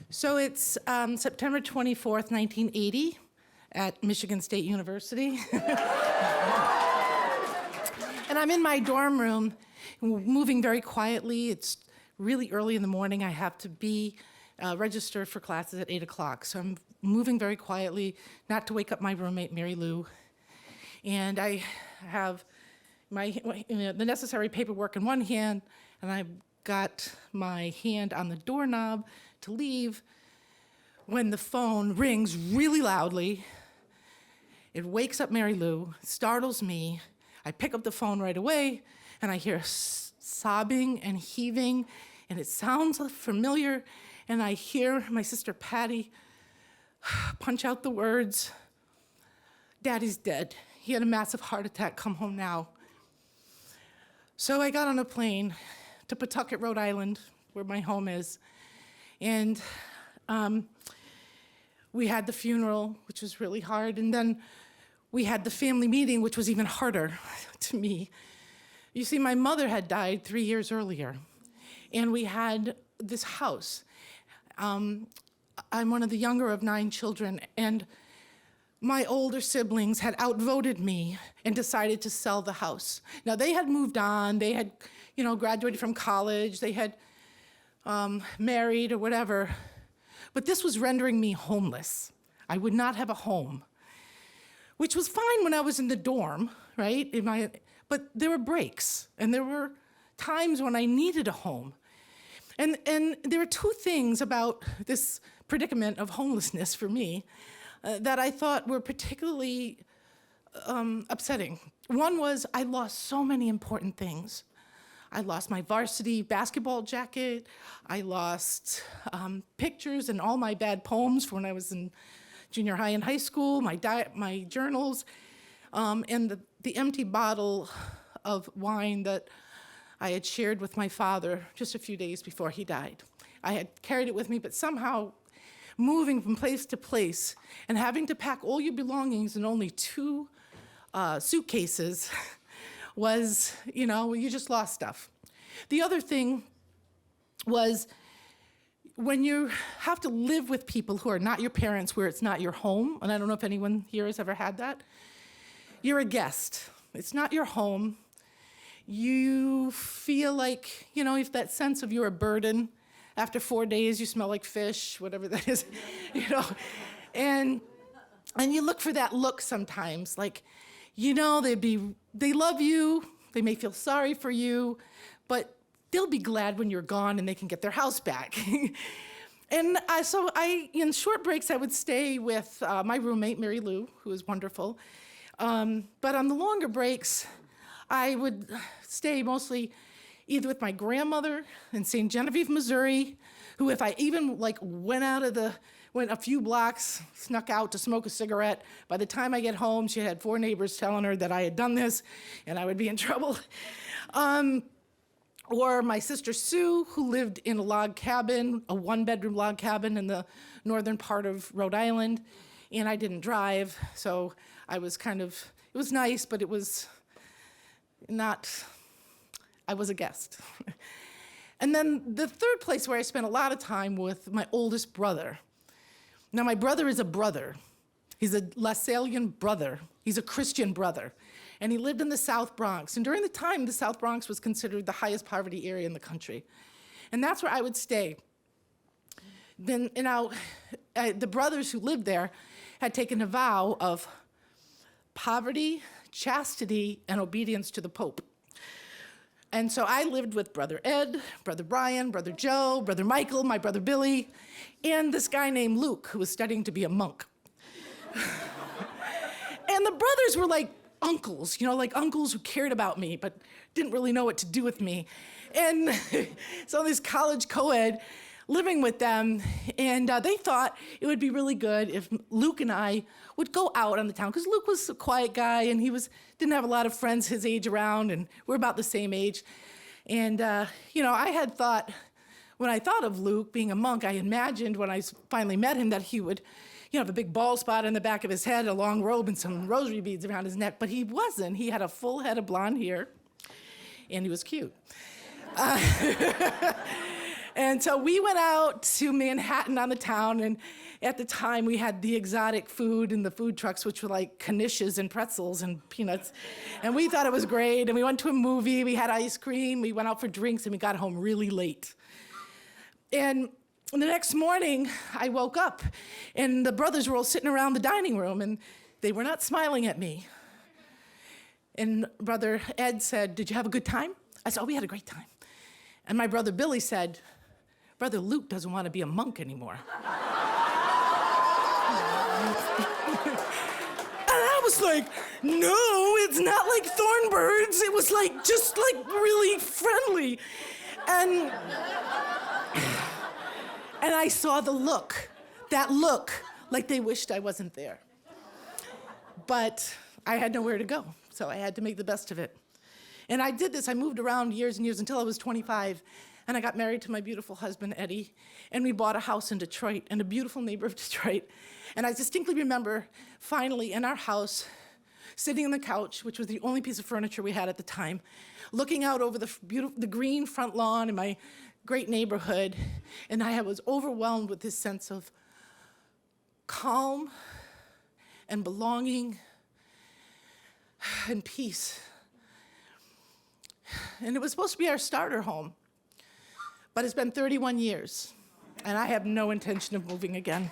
So it's September 24th, 1980 at Michigan State University. And I'm in my dorm room, moving very quietly. It's really early in the morning. I have to be registered for classes at 8 o'clock. So I'm moving very quietly, not to wake up my roommate, Mary Lou. And I have the necessary paperwork in one hand, and I've got my hand on the doorknob to leave when the phone rings really loudly. It wakes up Mary Lou, startles me. I pick up the phone right away, and I hear sobbing and heaving, and it sounds familiar, and I hear my sister Patty punch out the words, "Daddy's dead. He had a massive heart attack. Come home now." So I got on a plane to Pawtucket, Rhode Island, where my home is, and we had the funeral, which was really hard, and then we had the family meeting, which was even harder to me. You see, my mother had died 3 years earlier, and we had this house. I'm one of the younger of 9 children, and my older siblings had outvoted me and decided to sell the house. Now, they had moved on. They had, graduated from college. They had married or whatever. But this was rendering me homeless. I would not have a home, which was fine when I was in the dorm, right? But there were breaks, and there were times when I needed a home. And there are 2 things about this predicament of homelessness for me that I thought were particularly upsetting. One was I lost so many important things. I lost my varsity basketball jacket. I lost pictures and all my bad poems from when I was in junior high and high school, my journals, and the empty bottle of wine that I had shared with my father just a few days before he died. I had carried it with me, but somehow moving from place to place and having to pack all your belongings in only 2 suitcases was, you just lost stuff. The other thing was when you have to live with people who are not your parents, where it's not your home, and I don't know if anyone here has ever had that, you're a guest. It's not your home. You feel like, if that sense of you're a burden. After 4 days, you smell like fish, whatever that is, And you look for that look sometimes, like, they love you, they may feel sorry for you, but they'll be glad when you're gone and they can get their house back. And so in short breaks, I would stay with my roommate, Mary Lou, who was wonderful. But on the longer breaks, I would stay mostly either with my grandmother in St. Genevieve, Missouri, who if I even went a few blocks, snuck out to smoke a cigarette, by the time I get home, she had 4 neighbors telling her that I had done this and I would be in trouble. Or my sister Sue, who lived in a log cabin, a 1-bedroom log cabin in the northern part of Rhode Island, and I didn't drive, so I was it was nice, but it was not, I was a guest. And then the third place where I spent a lot of time with my oldest brother. Now, my brother is a brother. He's a Lasallian brother. He's a Christian brother. And he lived in the South Bronx. And during the time, the South Bronx was considered the highest poverty area in the country. And that's where I would stay. Then, the brothers who lived there had taken a vow of poverty, chastity, and obedience to the Pope. And so I lived with Brother Ed, Brother Brian, Brother Joe, Brother Michael, my brother Billy, and this guy named Luke, who was studying to be a monk. And the brothers were like uncles, like uncles who cared about me, but didn't really know what to do with me. And so this college co-ed, living with them, and they thought it would be really good if Luke and I would go out on the town, because Luke was a quiet guy, and he didn't have a lot of friends his age around, and we're about the same age. And, I had thought, when I thought of Luke being a monk, I imagined when I finally met him that he would, have a big bald spot on the back of his head, a long robe, and some rosary beads around his neck, but he wasn't. He had a full head of blonde hair, and he was cute. And so we went out to Manhattan on the town, and at the time we had the exotic food in the food trucks, which were like knishes and pretzels and peanuts. And we thought it was great, and we went to a movie, we had ice cream, we went out for drinks, and we got home really late. And the next morning, I woke up, and the brothers were all sitting around the dining room, and they were not smiling at me. And Brother Ed said, "Did you have a good time?" I said, "Oh, we had a great time." And my brother Billy said, "Brother Luke doesn't want to be a monk anymore." And I was like, "No, it's not like Thornbirds. It was like, just like really friendly." And I saw the look, that look, like they wished I wasn't there. But I had nowhere to go, so I had to make the best of it. And I did this, I moved around years and years until I was 25, and I got married to my beautiful husband, Eddie, and we bought a house in Detroit, in a beautiful neighborhood of Detroit. And I distinctly remember, finally, in our house, sitting on the couch, which was the only piece of furniture we had at the time, looking out over the green front lawn in my great neighborhood, and I was overwhelmed with this sense of calm and belonging and peace. And it was supposed to be our starter home, but it's been 31 years, and I have no intention of moving again.